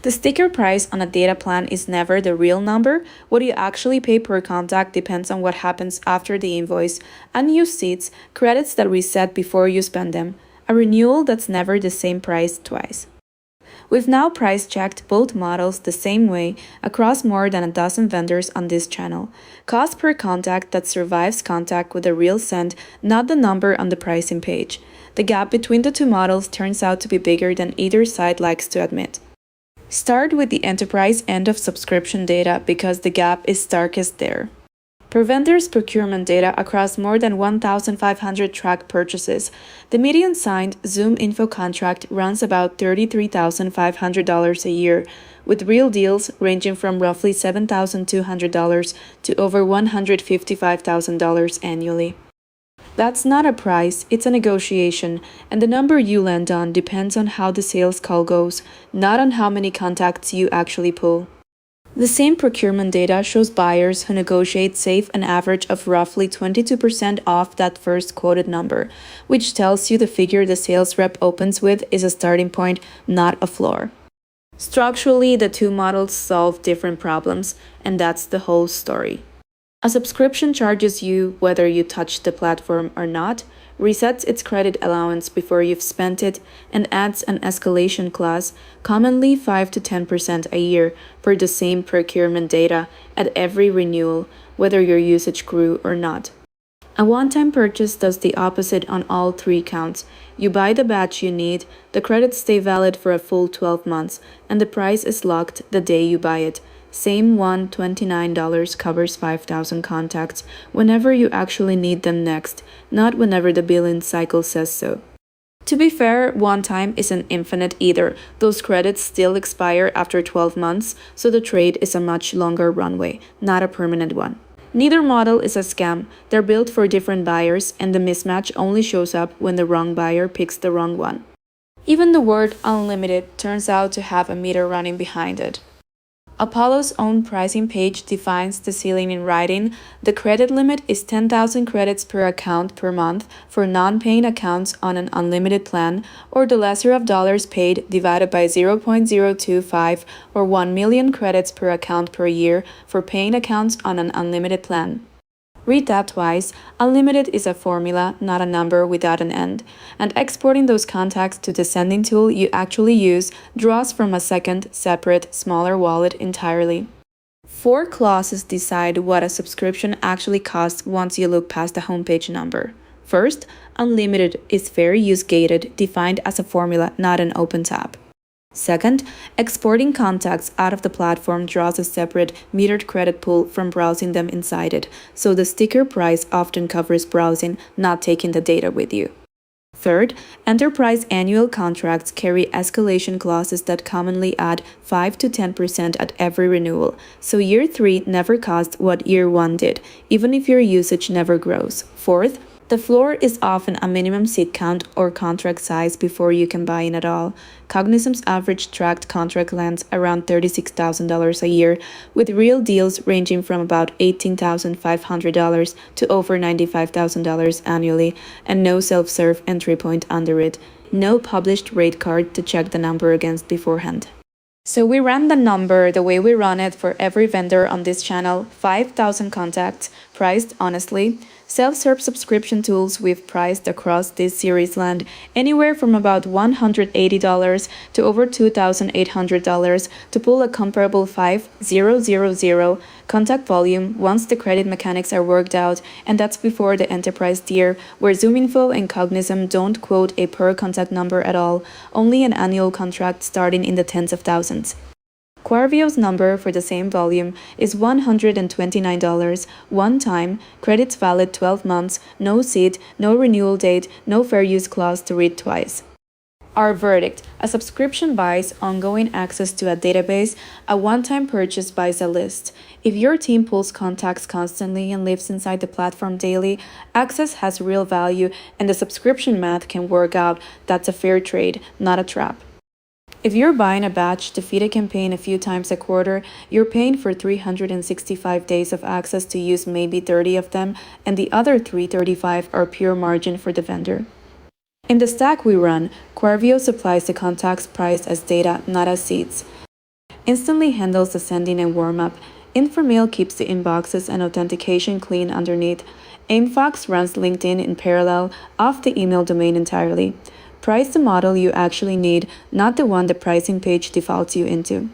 The sticker price on a data plan is never the real number. What you actually pay per contact depends on what happens after the invoice, unused seats, credits that reset before you spend them, a renewal that's never the same price twice. We've now price checked both models the same way across more than a dozen vendors on this channel. Cost per contact that survives contact with a real send, not the number on the pricing page. The gap between the two models turns out to be bigger than either side likes to admit. Start with the enterprise end of subscription data because the gap is starkest there. Per Vendr's procurement data across more than 1,500 tracked purchases, the median signed ZoomInfo contract runs about $33,500 a year, with real deals ranging from roughly $7,200 to over $155,000 annually. That's not a price, it's a negotiation, and the number you land on depends on how the sales call goes, not on how many contacts you actually pull. The same procurement data shows buyers who negotiate save an average of roughly 22% off that first quoted number, which tells you the figure the sales rep opens with is a starting point, not a floor. Structurally, the two models solve different problems, and that's the whole story. A subscription charges you whether you touch the platform or not, resets its credit allowance before you've spent it, and adds an escalation clause, commonly 5 to 10% a year, per the same procurement data at every renewal, whether your usage grew or not. A one-time purchase does the opposite on all three counts. You buy the batch you need, the credits stay valid for a full 12 months, and the price is locked the day you buy it. Same $129 covers 5,000 contacts whenever you actually need them next, not whenever the billing cycle says so. To be fair, one time isn't infinite either. Those credits still expire after 12 months, so the trade is a much longer runway, not a permanent one. Neither model is a scam. They're built for different buyers, and the mismatch only shows up when the wrong buyer picks the wrong one. Even the word unlimited turns out to have a meter running behind it. Apollo's own pricing page defines the ceiling in writing. The credit limit is 10,000 credits per account per month for non-paying accounts on an unlimited plan, or the lesser of dollars paid divided by 0.025, or 1 million credits per account per year for paying accounts on an unlimited plan. Read that twice. Unlimited is a formula, not a number without an end. And exporting those contacts to the sending tool you actually use draws from a second, separate, smaller wallet entirely. 4 clauses decide what a subscription actually costs once you look past the homepage number. First, unlimited is fair use gated, defined as a formula, not an open tab. Second, exporting contacts out of the platform draws a separate metered credit pool from browsing them inside it, so the sticker price often covers browsing, not taking the data with you. Third, enterprise annual contracts carry escalation clauses that commonly add 5 to 10% at every renewal, so year 3 never costs what year 1 did, even if your usage never grows. Fourth, the floor is often a minimum seat count or contract size before you can buy in at all. Cognizant's average tracked contract lands around $36,000 a year, with real deals ranging from about $18,500 to over $95,000 annually, and no self-serve entry point under it. No published rate card to check the number against beforehand. So we ran the number the way we run it for every vendor on this channel, 5,000 contacts, priced honestly. Self-serve subscription tools we've priced across this series land anywhere from about $180 to over $2,800 to pull a comparable 5,000 contact volume once the credit mechanics are worked out, and that's before the enterprise tier, where ZoomInfo and Cognizant don't quote a per contact number at all, only an annual contract starting in the tens of thousands. Quarvio's number for the same volume is $129, one time, credits valid 12 months, no seat, no renewal date, no fair use clause to read twice. Our verdict: a subscription buys ongoing access to a database, a one-time purchase buys a list. If your team pulls contacts constantly and lives inside the platform daily, access has real value and the subscription math can work out. That's a fair trade, not a trap. If you're buying a batch to feed a campaign a few times a quarter, you're paying for 365 days of access to use maybe 30 of them, and the other 335 are pure margin for the vendor. In the stack we run, Quarvio supplies the contacts priced as data, not as seats. instantly handles the sending and warm-up. Informail keeps the inboxes and authentication clean underneath. Aimfox runs LinkedIn in parallel off the email domain entirely. Price the model you actually need, not the one the pricing page defaults you into.